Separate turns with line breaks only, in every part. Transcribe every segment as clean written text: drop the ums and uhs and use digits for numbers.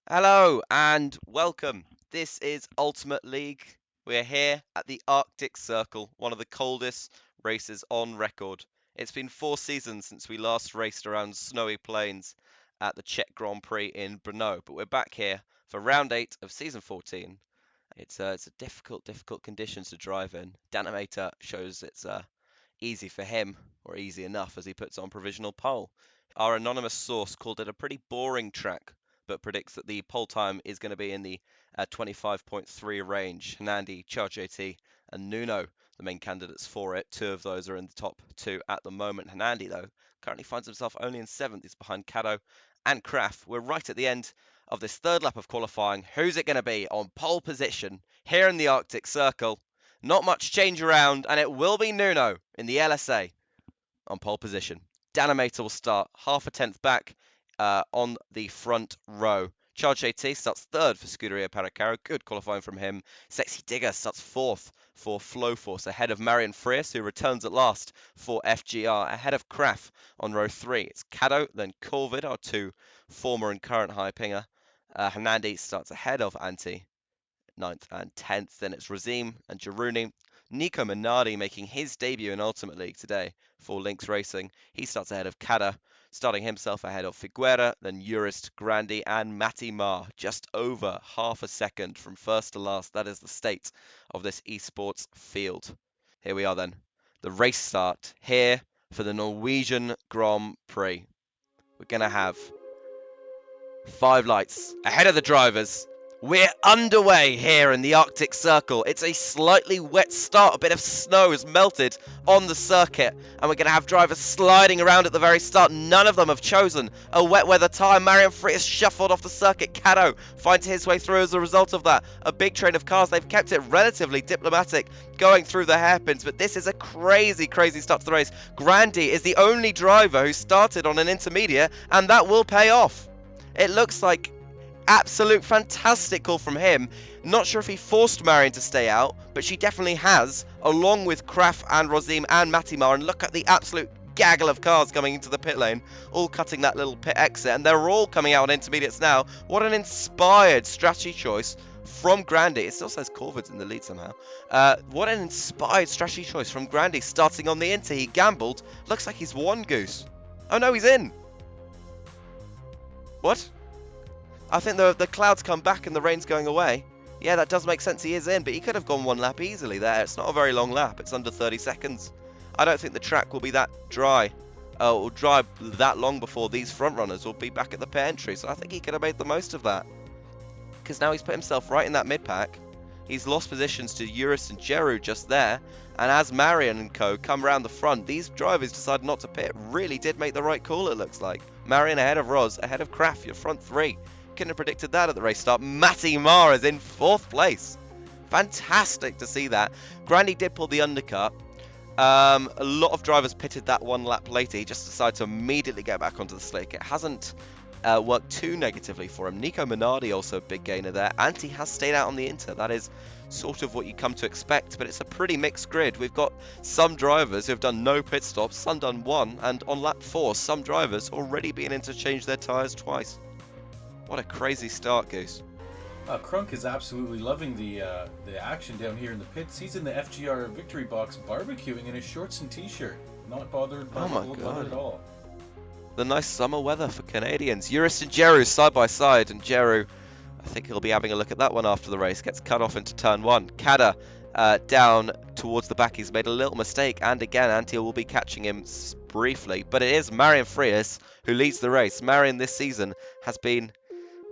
Hello and welcome. This is Ultimate League. We're here at the Arctic Circle, one of the coldest races on record. It's been 4 seasons since we last raced around snowy plains at the Czech Grand Prix in Brno, but we're back here for round 8 of season 14. It's a difficult conditions to drive in. Danimator shows it's easy for him, or easy enough as he puts on provisional pole. Our anonymous source called it a pretty boring track, but predicts that the pole time is going to be in the 25.3 range. Nandi, ChargeAT, and Nuno, the main candidates for it. Two of those are in the top two at the moment. Nandi, though, currently finds himself only in seventh. He's behind Caddo and Kraft. We're right at the end of this third lap of qualifying. Who's it going to be on pole position here in the Arctic Circle? Not much change around, and it will be Nuno in the LSA on pole position. Danimator will start half a tenth back on the front row. Charge AT starts third for Scuderia Paracaro. Good qualifying from him. Sexy Digger starts fourth for Flow Force, ahead of Marion Frias, who returns at last for FGR, ahead of Kraft on row 3. It's Caddo, then Corvid, our two former and current high pinger. Hernandi starts ahead of Anti, 9th and 10th. Then it's Razim and Jaruni. Nico Minardi making his debut in Ultimate League today for Lynx Racing. He starts ahead of Kada, starting himself ahead of Figuera, then Urist, Grandi, and Matty Marr, just over half a second from first to last. That is the state of this esports field. Here we are then. The race start here for the Norwegian Grand Prix. We're going to have 5 lights ahead of the drivers. We're underway here in the Arctic Circle. It's a slightly wet start. A bit of snow has melted on the circuit, and we're going to have drivers sliding around at the very start. None of them have chosen a wet weather tyre. Marion Frias shuffled off the circuit. Caddo finds his way through as a result of that. A big train of cars. They've kept it relatively diplomatic going through the hairpins, but this is a crazy start to the race. Grandi is the only driver who started on an intermediate, and that will pay off. It looks like absolute fantastic call from him. Not sure if he forced Marion to stay out, but she definitely has, along with Kraft and Rozim and Matimar. And look at the absolute gaggle of cars coming into the pit lane, all cutting that little pit exit, and they're all coming out on intermediates now. What an inspired strategy choice from Grandi. It still says Corvid's in the lead somehow. What an inspired strategy choice from Grandi, starting on the inter. He gambled. Looks like he's won, Goose. Oh no, he's in. What? I think the clouds come back and the rain's going away. Yeah, that does make sense. He is in, but he could have gone one lap easily there. It's not a very long lap. It's under 30 seconds. I don't think the track will be that dry. Or dry that long before these front runners will be back at the pit entry. So I think he could have made the most of that. Because now he's put himself right in that mid-pack. He's lost positions to Urus and Jeru just there. And as Marion and co come round the front, these drivers decided not to pit. Really did make the right call, it looks like. Marion ahead of Roz, ahead of Kraft, your front three. Couldn't have predicted that at the race start. Matty Marr is in 4th place. Fantastic to see that. Grandi did pull the undercut. A lot of drivers pitted that one lap later. He just decided to immediately get back onto the slick. It hasn't worked too negatively for him. Nico Minardi also a big gainer there. Anti has stayed out on the inter. That is sort of what you come to expect, but it's a pretty mixed grid. We've got some drivers who have done no pit stops, some done one, and on lap 4, some drivers already being interchanged their tyres twice. What a crazy start, Goose.
Crunk is absolutely loving the action down here in the pits. He's in the FGR victory box barbecuing in his shorts and t-shirt. Not bothered by at all.
The nice summer weather for Canadians. Urus and Jeru side by side, and Jeru, I think he'll be having a look at that one after the race. Gets cut off into turn 1. Kada down towards the back. He's made a little mistake, and again, Antil will be catching him briefly. But it is Marion Frias who leads the race. Marion this season has been,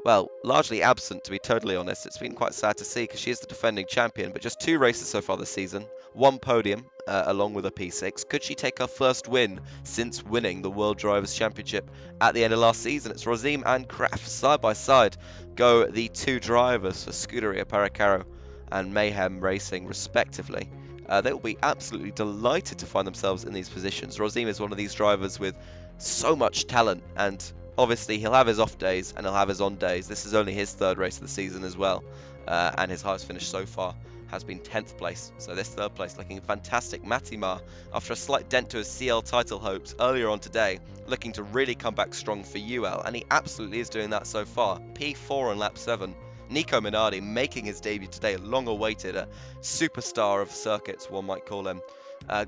well, largely absent, to be totally honest. It's been quite sad to see because she is the defending champion, but just 2 races so far this season, 1 podium along with a P6. Could she take her first win since winning the World Drivers' Championship at the end of last season? It's Rozim and Kraft side by side go the 2 drivers for Scuderia Paracaro and Mayhem Racing respectively. They will be absolutely delighted to find themselves in these positions. Rozim is one of these drivers with so much talent, and obviously he'll have his off days and he'll have his on days. This is only his 3rd race of the season as well, and his highest finish so far has been 10th place. So this third place looking fantastic. Mattimar, after a slight dent to his CL title hopes earlier on today, looking to really come back strong for UL, and he absolutely is doing that so far. P4 on lap 7. Nico Minardi making his debut today, long awaited, a superstar of circuits, one might call him.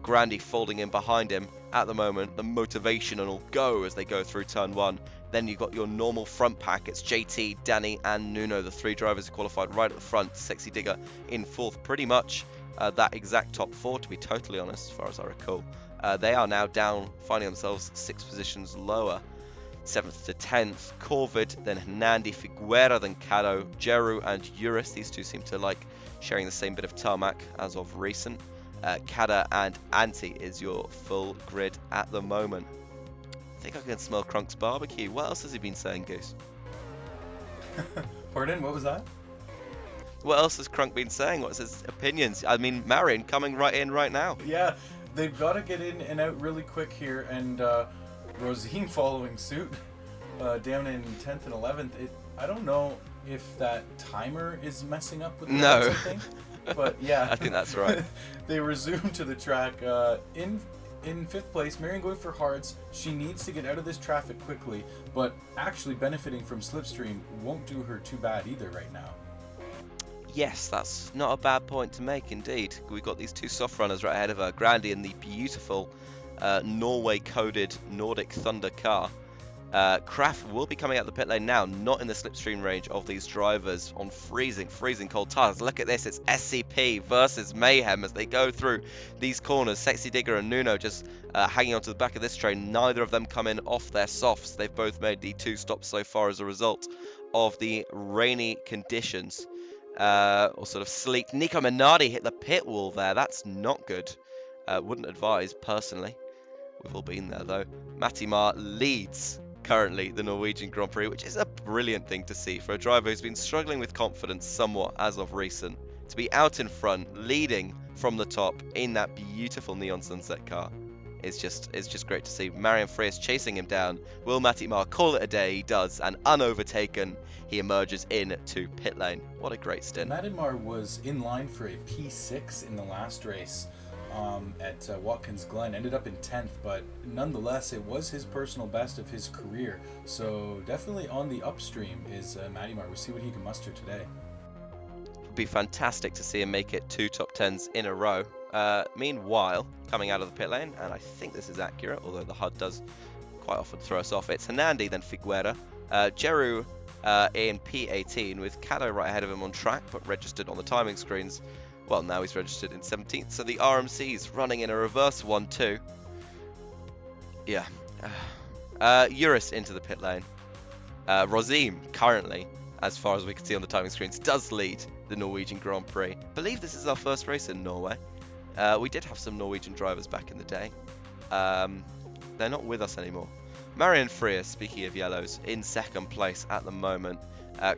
Grandy folding in behind him at the moment, the motivational go as they go through turn 1. Then you've got your normal front pack. It's JT, Danny, and Nuno, the 3 drivers who qualified right at the front. Sexy Digger in 4th, pretty much that exact top 4, to be totally honest, as far as I recall. They are now down, finding themselves 6 positions lower. 7th to 10th, Corvid, then Nandi, Figuera, then Cado, Jeru, and Eurus. These two seem to like sharing the same bit of tarmac as of recent. Kada and Anti is your full grid at the moment. I think I can smell Crunk's barbecue. What else has he been saying, Goose?
Pardon, what was that?
What else has Crunk been saying? What's his opinions? I mean, Marion coming right in right now.
Yeah, they've got to get in and out really quick here, and Rosine following suit down in 10th and 11th. I don't know if that timer is messing up with
No.
something, but yeah.
I think that's right.
They resume to the track in 5th place. Marion going for hards. She needs to get out of this traffic quickly, but actually benefiting from slipstream won't do her too bad either right now.
Yes, that's not a bad point to make indeed. We've got these 2 soft runners right ahead of her. Grandy in the beautiful Norway-coded Nordic Thunder car. Kraft will be coming out the pit lane now, not in the slipstream range of these drivers on freezing cold tires. Look at this, it's SCP versus Mayhem as they go through these corners. Sexy Digger and Nuno just hanging onto the back of this train. Neither of them come in off their softs. They've both made the 2 stops so far as a result of the rainy conditions. Or sort of sleek. Nico Minardi hit the pit wall there. That's not good. Wouldn't advise personally. We've all been there though. Mattimar leads currently the Norwegian Grand Prix, which is a brilliant thing to see for a driver who's been struggling with confidence somewhat as of recent. To be out in front, leading from the top in that beautiful neon sunset car is just great to see. Marion Frias chasing him down. Will Mattimar call it a day? He does, and unovertaken, he emerges into pit lane. What a great stint.
Mattimar was in line for a P6 in the last race at Watkins Glen, ended up in 10th, but nonetheless it was his personal best of his career, so definitely on the upstream is Mattimar. We'll see what he can muster today.
Would be fantastic to see him make it 2 top 10s in a row. Meanwhile, coming out of the pit lane, and I think this is accurate, although the HUD does quite often throw us off, it's Hernandi, then Figuera, Jeru in P18 with Cado right ahead of him on track, but registered on the timing screens. Well, now he's registered in 17th, so the RMC's running in a reverse 1-2. Yeah. Eurus into the pit lane. Rosine, currently, as far as we can see on the timing screens, does lead the Norwegian Grand Prix. I believe this is our first race in Norway. We did have some Norwegian drivers back in the day. They're not with us anymore. Marion Frias, speaking of yellows, in 2nd place at the moment.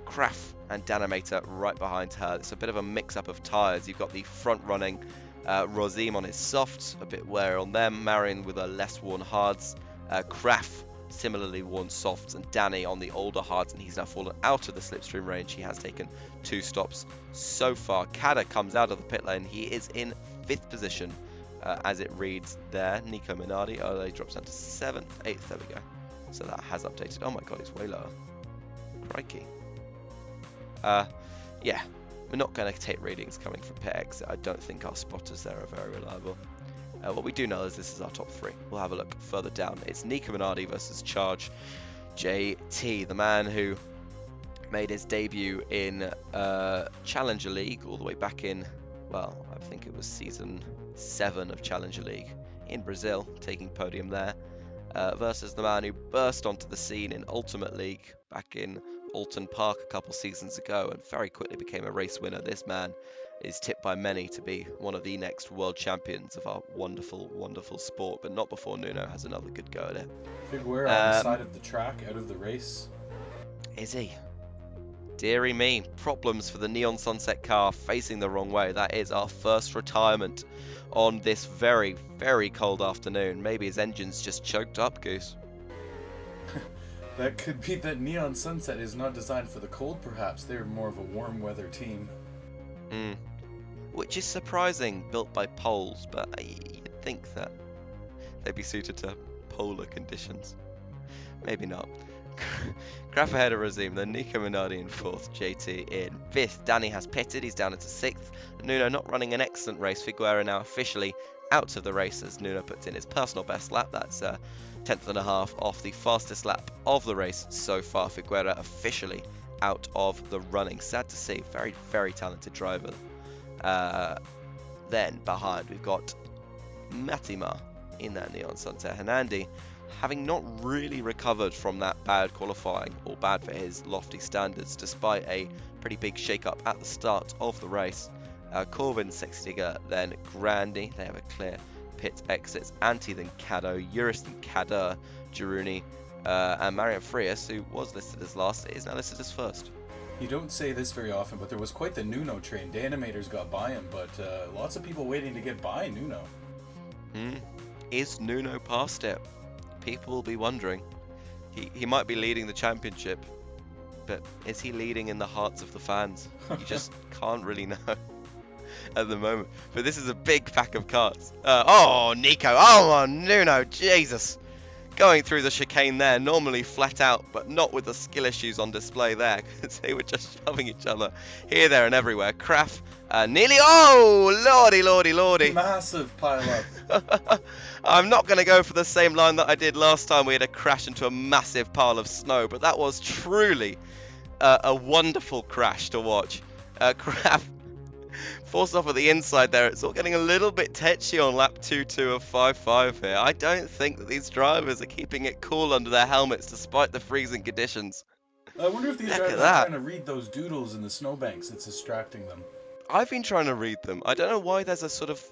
Kraft and Danimator right behind her. It's a bit of a mix-up of tyres. You've got the front-running Rosim on his softs, a bit wear on them. Marion with her less worn hards. Kraft similarly worn softs, and Danny on the older hards, and he's now fallen out of the slipstream range. He has taken 2 stops so far. Kada comes out of the pit lane. He is in 5th position as it reads there. Nico Minardi, oh, he drops down to 7th, 8th, there we go. So that has updated. Oh my god, it's way lower. Crikey. Yeah, we're not going to take readings coming from pit exit. I don't think our spotters there are very reliable. What we do know is this is our top 3. We'll have a look further down. It's Nico Minardi versus Charge JT, the man who made his debut in Challenger League all the way back in, well, I think it was season 7 of Challenger League in Brazil, taking podium there, versus the man who burst onto the scene in Ultimate League back in Alton Park a couple seasons ago and very quickly became a race winner. This man is tipped by many to be one of the next world champions of our wonderful, wonderful sport, but not before Nuno has another good go at it.
Figuera on the side of the track, out of the race.
Is he? Deary me, problems for the Neon Sunset car facing the wrong way. That is our first retirement on this very, very cold afternoon. Maybe his engine's just choked up, Goose.
That could be that Neon Sunset is not designed for the cold, perhaps. They're more of a warm weather team.
which is surprising, built by Poles, but you'd think that they'd be suited to polar conditions. Maybe not. Graf ahead of Razim, then Nico Minardi in 4th, JT in 5th. Danny has pitted, he's down into 6th. Nuno not running an excellent race. Figueroa now officially out of the race as Nuno puts in his personal best lap. That's a 10th and a half off the fastest lap of the race so far. Figueroa officially out of the running. Sad to see. Very, very talented driver. Then behind we've got Matima in that Neon Santa Hernandi, having not really recovered from that bad qualifying, or bad for his lofty standards, despite a pretty big shake-up at the start of the race. Corbin, Sextiger, then Grandi. They have a clear pit exits. Anti, then Caddo, Eurus, then Cadder, Giruni, and Marian Frias, who was listed as last, is now listed as first.
You don't say this very often, but there was quite the Nuno train. The animators got by him, but lots of people waiting to get by Nuno.
Is Nuno past it? People will be wondering. He might be leading the championship, but is he leading in the hearts of the fans? You just can't really know at the moment. But this is a big pack of carts. Oh, Nico. Oh, Nuno. Jesus. Going through the chicane there, normally flat out, but not with the skill issues on display there, because they were just shoving each other here, there, and everywhere. Kraft nearly, oh, lordy, lordy, lordy.
Massive pile up.
I'm not going to go for the same line that I did last time we had a crash into a massive pile of snow, but that was truly a wonderful crash to watch. Kraft forced off at the inside there. It's all getting a little bit tetchy on lap 2-2 of 5-5 here. I don't think that these drivers are keeping it cool under their helmets despite the freezing conditions.
I wonder if these drivers are trying to read those doodles in the snowbanks. It's distracting them.
I've been trying to read them. I don't know why there's a sort of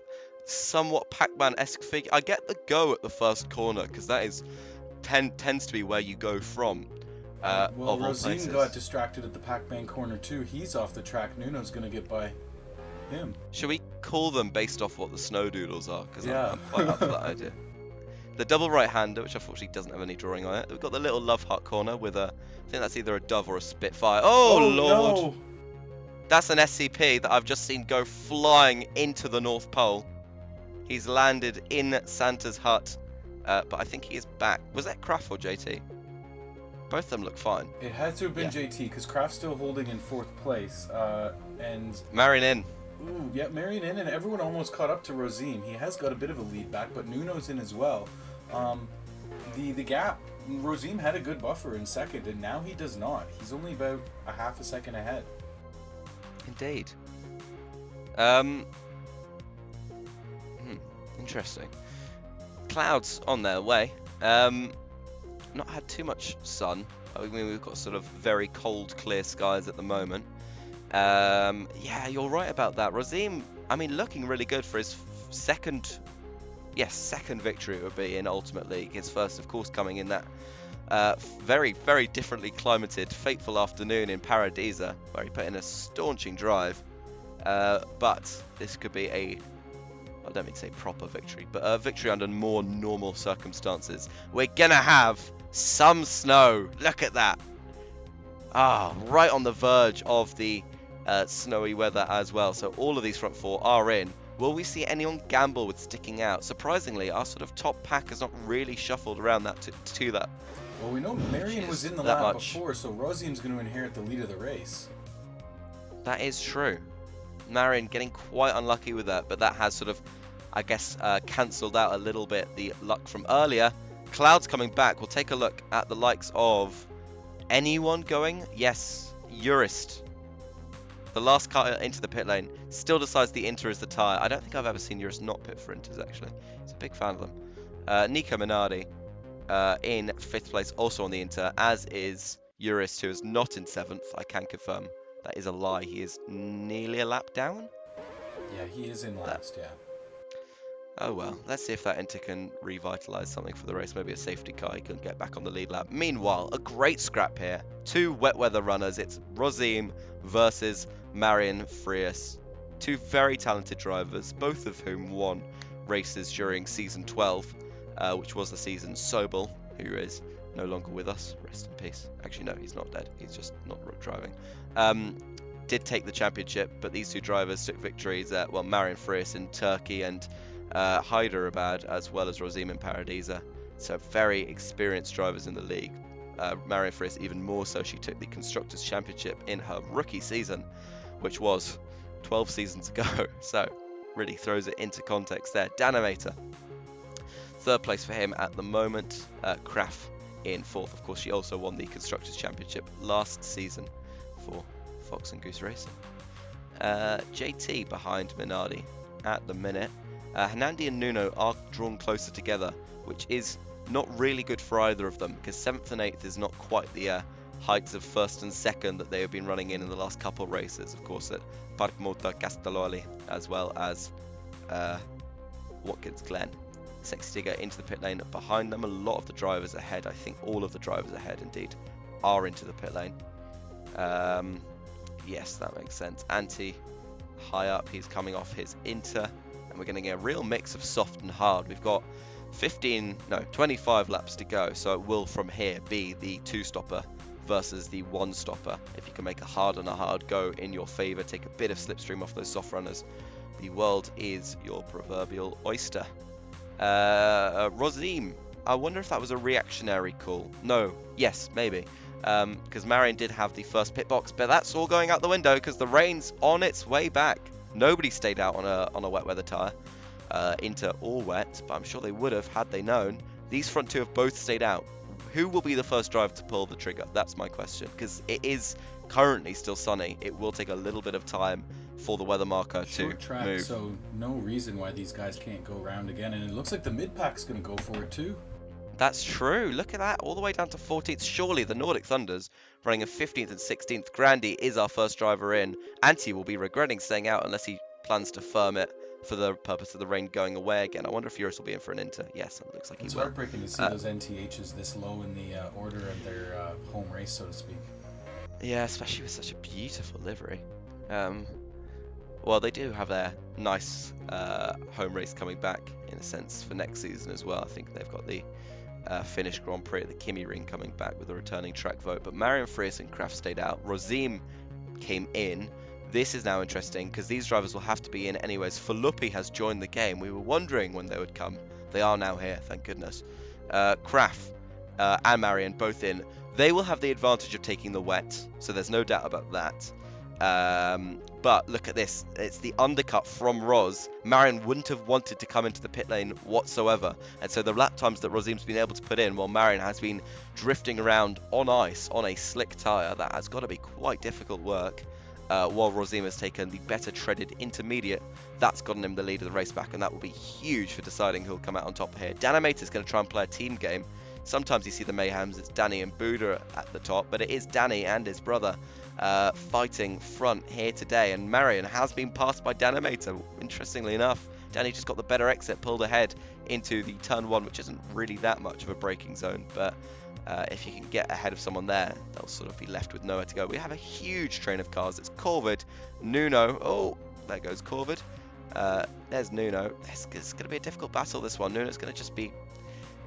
somewhat Pac-Man-esque figure. I get the go at the first corner because that is tends to be where you go from.
Well, Rosine got distracted at the Pac-Man corner too. He's off the track. Nuno's going to get by him.
Should we call them based off what the snow doodles are? Because
yeah.
I'm quite up for that idea. The double right-hander, which unfortunately doesn't have any drawing on it. We've got the little love heart corner with I think that's either a dove or a spitfire. Oh Lord!
No.
That's an SCP that I've just seen go flying into the North Pole. He's landed in Santa's hut, but I think he is back. Was that Kraft or JT? Both of them look fine.
It had to have been JT because Kraft's still holding in 4th place, and
Marion in.
Ooh, yeah, Marion in, and everyone almost caught up to Rosine. He has got a bit of a lead back, but Nuno's in as well. The gap, Rosine had a good buffer in 2nd, and now he does not. He's only about a half a second ahead.
Indeed. Interesting. Clouds on their way. Not had too much sun. I mean, we've got sort of very cold, clear skies at the moment. Yeah, you're right about that. Razim, I mean, looking really good for his second victory it would be in Ultimate League. His first, of course, coming in that very, very differently climated, fateful afternoon in Paradisa, where he put in a staunching drive. But this could be I don't mean to say proper victory, but a victory under more normal circumstances. We're gonna have some snow. Look at that. Right on the verge of the snowy weather as well. So all of these front 4 are in. Will we see anyone gamble with sticking out? Surprisingly, our sort of top pack has not really shuffled around that to that.
Well, we know Marion was in the lap before, so Rosim's going to inherit the lead of the race.
That is true. Marion getting quite unlucky with that, but that has sort of, I guess, cancelled out a little bit the luck from earlier. Clouds coming back. We'll take a look at the likes of anyone going. Yes, Urist. The last car into the pit lane still decides the Inter is the tyre. I don't think I've ever seen Urist not pit for Inters, actually. He's a big fan of them. Nico Minardi in 5th place, also on the Inter, as is Urist, who is not in 7th. I can confirm that is a lie. He is nearly a lap down.
Yeah, he is in last, yeah.
Oh well, let's see if that Inter can revitalise something for the race. Maybe a safety car, he can get back on the lead lap. Meanwhile, a great scrap here. 2 wet weather runners. It's Rosim versus Marian Frias. 2 very talented drivers, both of whom won races during Season 12, which was the season Sobel, who is no longer with us. Rest in peace. Actually, no, he's not dead. He's just not driving. did take the championship, but these two drivers took victories at, well, Marion Friis in Turkey and Hyderabad, as well as Rosim in Paradisa. So very experienced drivers in the league. Marion Friis even more so. She took the Constructors' Championship in her rookie season, which was 12 seasons ago. So really throws it into context there. Danimator, third place for him at the moment. Kraf in fourth. Of course, she also won the Constructors' Championship last season for Fox and Goose Racing. JT behind Minardi at the minute. Hernandi and Nuno are drawn closer together, which is not really good for either of them, because 7th and 8th is not quite the heights of 1st and 2nd that they have been running in the last couple of races. Of course, at Parc Mota Castelloli, as well as Watkins Glen. Sexy Digger into the pit lane behind them. A lot of the drivers ahead, I think all of the drivers ahead indeed, are into the pit lane. Yes, that makes sense. Anti high up, he's coming off his Inter, and we're going to get a real mix of soft and hard. We've got 25 laps to go, so it will from here be the 2-stopper versus the 1-stopper. If you can make a hard and a hard go in your favour, take a bit of slipstream off those soft runners, the world is your proverbial oyster. Rosim, I wonder if that was a reactionary call. No, yes, maybe. Because Marion did have the first pit box, but that's all going out the window because the rain's on its way back. Nobody stayed out on a wet weather tyre. Inter all wet, but I'm sure they would have had they known. These front two have both stayed out. Who will be the first driver to pull the trigger? That's my question, because it is currently still sunny. It will take a little bit of time for the weather marker
Short
to
track,
move.
so no reason why these guys can't go round again, and it looks like the mid-pack's going to go for it too.
That's true. Look at that, all the way down to 14th. Surely the Nordic Thunders running a 15th and 16th. Grandi is our first driver in. Antti will be regretting staying out unless he plans to firm it for the purpose of the rain going away again. I wonder if Eurus will be in for an Inter. Yes, it looks like he
It's
will.
heartbreaking to see those NTHs this low in the order of their home race, so to speak.
Yeah, especially with such a beautiful livery. Well, they do have their nice home race coming back, in a sense, for next season as well. I think they've got the Finnish Grand Prix at the Kimi Ring coming back with a returning track vote. But Marion Friis and Kraft stayed out. Rosim came in. This is now interesting because these drivers will have to be in anyways. Filuppi has joined the game. We were wondering when they would come. They are now here, thank goodness. Kraft and Marion both in. They will have the advantage of taking the wet, so there's no doubt about that. But look at this. It's the undercut from Roz. Marion wouldn't have wanted to come into the pit lane whatsoever. And so the lap times that Rosim's been able to put in while Marion has been drifting around on ice on a slick tyre, that has got to be quite difficult work. While Rosim has taken the better treaded intermediate, that's gotten him the lead of the race back, and that will be huge for deciding who'll come out on top here. Danimator is going to try and play a team game. Sometimes you see the mayhems, it's Danny and Buda at the top, but it is Danny and his brother fighting front here today, and Marion has been passed by Danimator, interestingly enough. Danny just got the better exit, pulled ahead into the turn 1, which isn't really that much of a braking zone, but if you can get ahead of someone there, they'll sort of be left with nowhere to go. We have a huge train of cars. It's Corvid, Nuno. Oh, there goes Corvid. There's Nuno. It's going to be a difficult battle, this one. Nuno's going to just be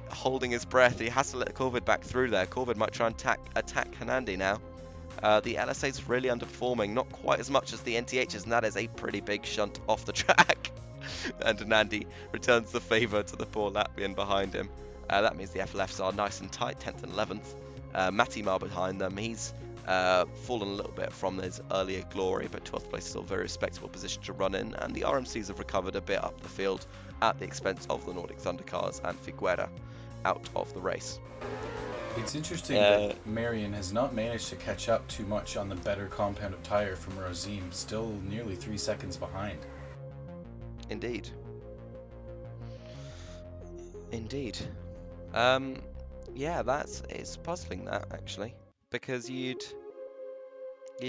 holding his breath. He has to let Corvid back through there. Corvid might try and attack Hernandi now. The LSA's really underperforming, not quite as much as the NTHs, and that is a pretty big shunt off the track. And Hernandi returns the favour to the poor Latvian behind him. That means the FLFs are nice and tight, 10th and 11th. Matimar behind them. He's fallen a little bit from his earlier glory, but 12th place is still a very respectable position to run in. And the RMCs have recovered a bit up the field at the expense of the Nordic Thunder cars and Figuera out of the race.
It's interesting that Marion has not managed to catch up too much on the better compound of tyre from Rosim, still nearly 3 seconds behind.
Indeed. Yeah, it's puzzling, that actually, because you'd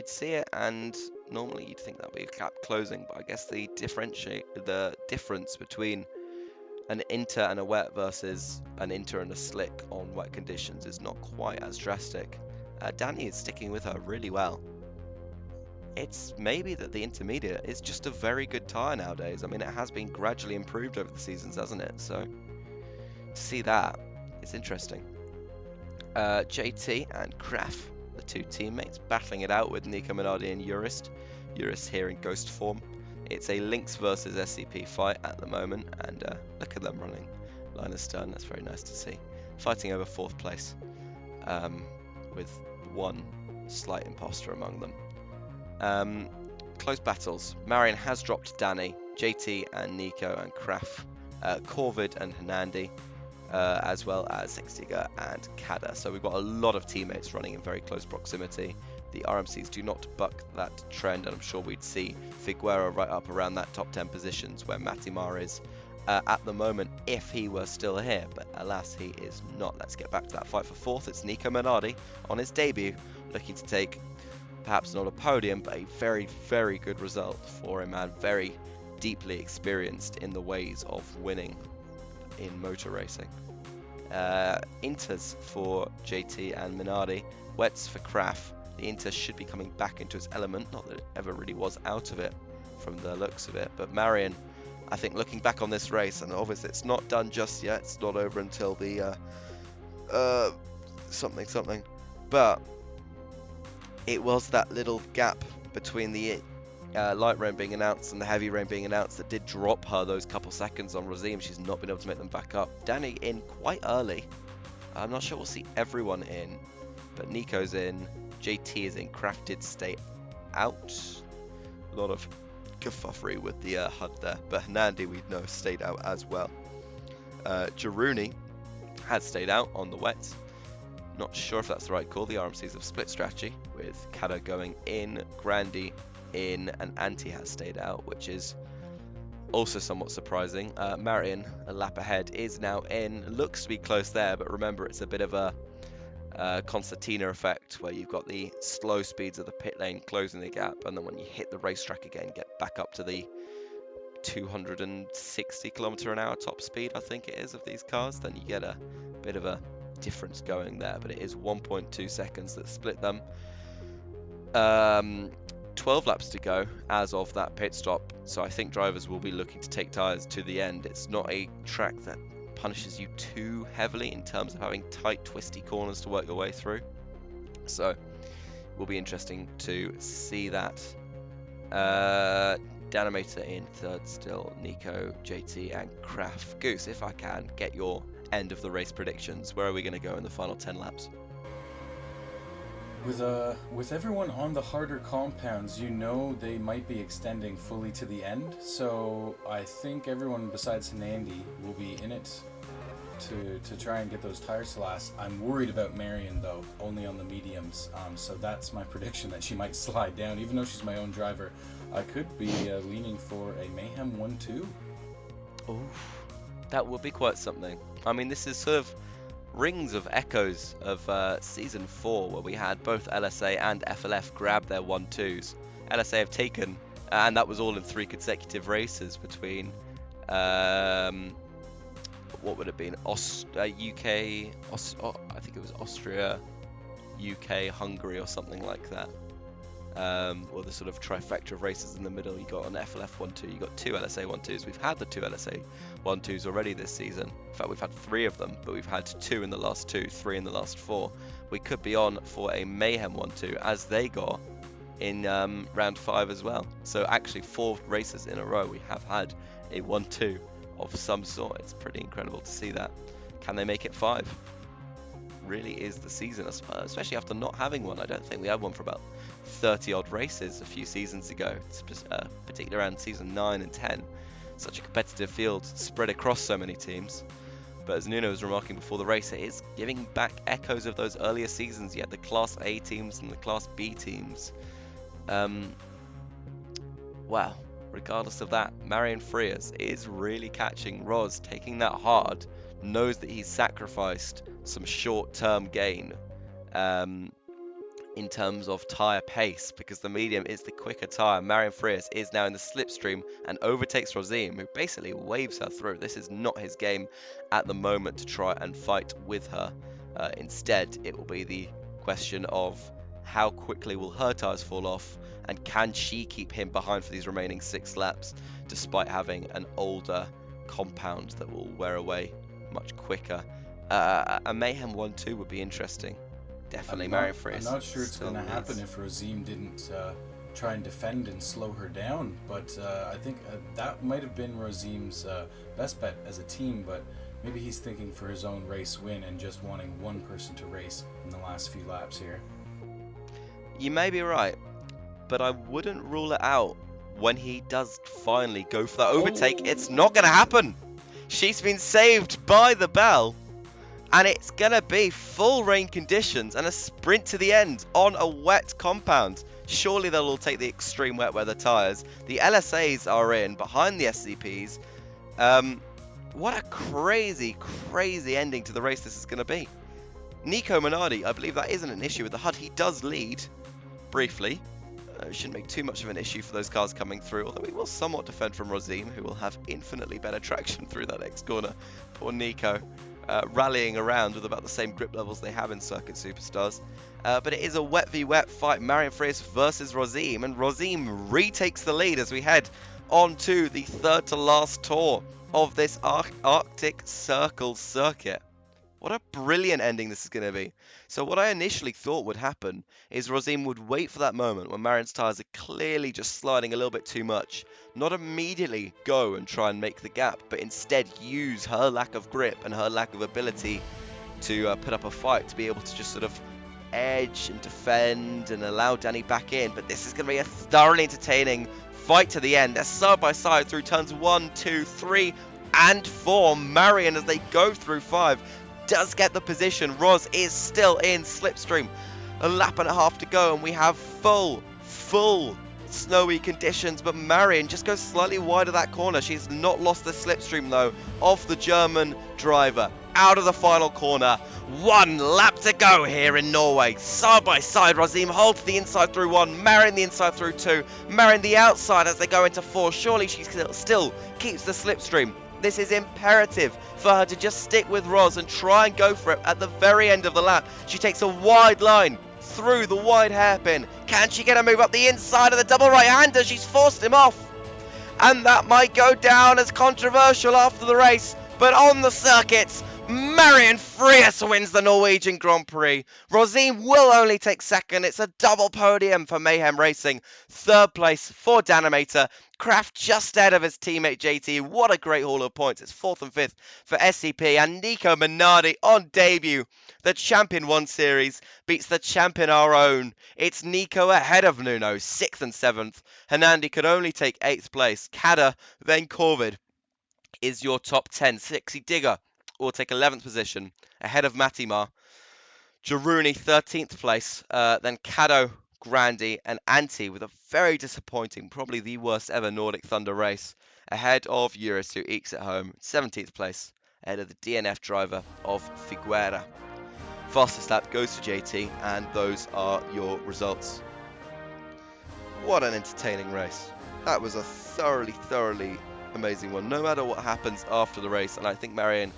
see it and normally you'd think that'd be a gap closing, but I guess the difference between an Inter and a wet versus an Inter and a slick on wet conditions is not quite as drastic. Danny is sticking with her really well. It's maybe that the intermediate is just a very good tyre nowadays. I mean, it has been gradually improved over the seasons, hasn't it? So to see that, it's interesting. JT and Kraf, the two teammates battling it out with Nico Minardi and Urist. Urist here in ghost form. It's a Lynx versus SCP fight at the moment, and look at them running line astern. That's very nice to see. Fighting over 4th place, with one slight imposter among them. Close battles. Marion has dropped Danny, JT and Nico and Kraf, Corvid and Hernandi, as well as Sexiga and Kada. So we've got a lot of teammates running in very close proximity. The RMCs do not buck that trend, and I'm sure we'd see Figueroa right up around that top 10 positions where Matimar is at the moment if he were still here, but alas he is not. Let's get back to that fight for 4th. It's Nico Minardi on his debut, looking to take perhaps not a podium, but a very, very good result for a man very deeply experienced in the ways of winning in motor racing. Inters for JT and Minardi, wets for Kraf. The Inter should be coming back into its element, not that it ever really was out of it from the looks of it, but Marion, I think looking back on this race, and obviously it's not done just yet, it's not over until the something, but it was that little gap between the light rain being announced and the heavy rain being announced that did drop her those couple seconds on Razim. She's not been able to make them back up. Danny in quite early. I'm not sure we'll see everyone in, but Nico's in, JT is in, Kraft did stay out. A lot of kerfuffle with the HUD there, but Hernandi we know stayed out as well. Jaruni had stayed out on the wets. Not sure if that's the right call. The RMCs have split strategy, with Kada going in, Grandy in, and Anti has stayed out, which is also somewhat surprising. Marion, a lap ahead, is now in. Looks to be close there, but remember it's a bit of a concertina effect, where you've got the slow speeds of the pit lane closing the gap, and then when you hit the racetrack again, get back up to the 260 km/h top speed, I think it is, of these cars, then you get a bit of a difference going there, but it is 1.2 seconds that split them. 12 laps to go as of that pit stop, so I think drivers will be looking to take tyres to the end. It's not a track that punishes you too heavily in terms of having tight, twisty corners to work your way through, so it will be interesting to see that. Danimator in 3rd still, Nico, JT and Kraf. Goose, if I can get your end of the race predictions, where are we going to go in the final 10 laps?
With everyone on the harder compounds, you know they might be extending fully to the end, so I think everyone besides Hernandi will be in it to try and get those tires to last. I'm worried about Marion though, only on the mediums, so that's my prediction, that she might slide down. Even though she's my own driver, I could be leaning for a Mayhem 1-2.
Oh, that would be quite something. I mean, this is sort of rings of echoes of Season 4, where we had both LSA and FLF grab their 1-2s. LSA have taken, and that was all in 3 consecutive races between, what would it have been, UK, I think it was Austria, UK, Hungary or something like that. Or the sort of trifecta of races in the middle. You got an FLF 1-2, you got 2 LSA 1-2s. We've had the 2 LSA 1-2s already this season. In fact, we've had 3 of them, but we've had 2 in the last 2, 3 in the last 4. We could be on for a Mayhem 1-2, as they got in round 5 as well. So actually 4 races in a row we have had a 1-2 of some sort. It's pretty incredible to see that. Can they make it 5? Really is the season, especially after not having one. I don't think we had one for about 30 odd races a few seasons ago, particularly around season 9 and 10. Such a competitive field spread across so many teams. But as Nuno was remarking before the race, it is giving back echoes of those earlier seasons. You had the Class A teams and the Class B teams. Wow, regardless of that, Marion Frias is really catching Roz, taking that hard, knows that he's sacrificed some short-term gain in terms of tyre pace, because the medium is the quicker tyre. Marion Frias is now in the slipstream and overtakes Rozim, who basically waves her through. This is not his game at the moment to try and fight with her. Instead, it will be the question of how quickly will her tyres fall off, and can she keep him behind for these remaining 6 laps, despite having an older compound that will wear away much quicker. A Mayhem 1-2 would be interesting. definitely
I'm
Marion
not. I'm
Frias
not sure it's
still
going to happen
leads.
if Rosim didn't try and defend and slow her down. But I think that might have been Rosim's best bet as a team. But maybe he's thinking for his own race win and just wanting one person to race in the last few laps here.
You may be right, but I wouldn't rule it out when he does finally go for that overtake. It's not going to
Oh,
happen. She's been saved by the bell, and it's going to be full rain conditions and a sprint to the end on a wet compound. Surely they'll all take the extreme wet weather tyres. The LSAs are in behind the SCPs. Um, what a crazy, crazy ending to the race this is going to be. Nico Minardi, I believe that isn't an issue with the HUD. He does lead briefly. Shouldn't make too much of an issue for those cars coming through, although he will somewhat defend from Rosine, who will have infinitely better traction through that next corner. Poor Nico, rallying around with about the same grip levels they have in Circuit Superstars. But it is a wet v wet fight, Marion Frias versus Rosine, and Rosine retakes the lead as we head on to the third to last tour of this Arctic Circle circuit. What a brilliant ending this is going to be. So what I initially thought would happen is Rosine would wait for that moment when Marion's tyres are clearly just sliding a little bit too much. Not immediately go and try and make the gap, but instead use her lack of grip and her lack of ability to put up a fight, to be able to just sort of edge and defend and allow Danny back in. But this is going to be a thoroughly entertaining fight to the end. They're side by side through turns 1, 2, 3 and 4. Marion, as they go through 5, does get the position. Ros is still in slipstream. A lap and a half to go, and we have full snowy conditions, but Marion just goes slightly wide of that corner. She's not lost the slipstream though of the German driver. Out of the final corner. 1 lap to go here in Norway. Side by side, Rosine holds the inside through 1, Marion the inside through 2, Marion the outside as they go into 4. Surely she still keeps the slipstream. This is imperative for her to just stick with Ros and try and go for it at the very end of the lap. She takes a wide line through the wide hairpin. Can she get a move up the inside of the double right-hander? She's forced him off. And that might go down as controversial after the race. But on the circuits, Marion Frias wins the Norwegian Grand Prix. Rosine will only take second. It's a double podium for Mayhem Racing. Third place for Danimator. Kraft just ahead of his teammate JT. What a great haul of points. It's fourth and fifth for SCP. And Nico Minardi on debut. The Champion 1 Series beats the Champion our own. It's Nico ahead of Nuno, 6th and 7th. Hernandi could only take 8th place. Kada, then Corvid is your top 10. Sixie Digger will take 11th position ahead of Matimar. Jaruni 13th place. Then Kado, Grandi, and Anti with a very disappointing, probably the worst ever Nordic Thunder race. Ahead of Eurus, who ekes at home, 17th place, ahead of the DNF driver of Figuera. Fastest lap goes to JT, and those are your results. What an entertaining race. That was a thoroughly amazing one. No matter what happens after the race, and I think Marion,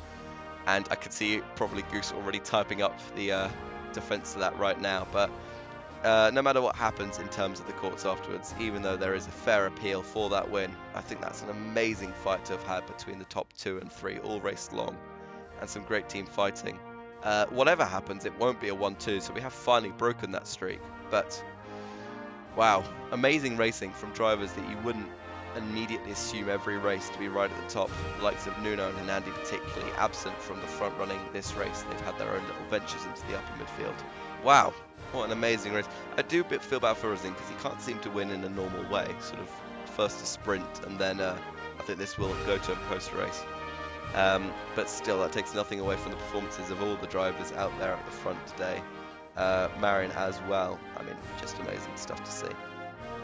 and I could see probably Goose already typing up the defense to that right now, but no matter what happens in terms of the courts afterwards, even though there is a fair appeal for that win, I think that's an amazing fight to have had between the top 2 and 3 all race long, and some great team fighting. Whatever happens, it won't be a 1-2, so we have finally broken that streak. But wow, amazing racing from drivers that you wouldn't immediately assume every race to be right at the top. The likes of Nuno and Hernandi particularly absent from the front running this race. They've had their own little ventures into the upper midfield. Wow, what an amazing race. I do a bit feel bad for Rosine because he can't seem to win in a normal way. Sort of first a sprint, and then I think this will go to a post-race. But still, that takes nothing away from the performances of all the drivers out there at the front today. Marion as well. I mean, just amazing stuff to see.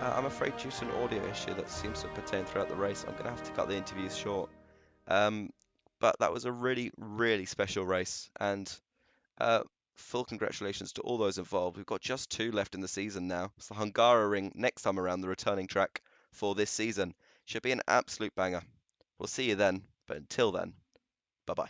I'm afraid due to an audio issue that seems to pertain throughout the race, I'm going to have to cut the interviews short. But that was a really special race, and full congratulations to all those involved. We've got just 2 left in the season now. It's the Hungaroring next time around, the returning track for this season. Should be an absolute banger. We'll see you then, but until then, bye-bye.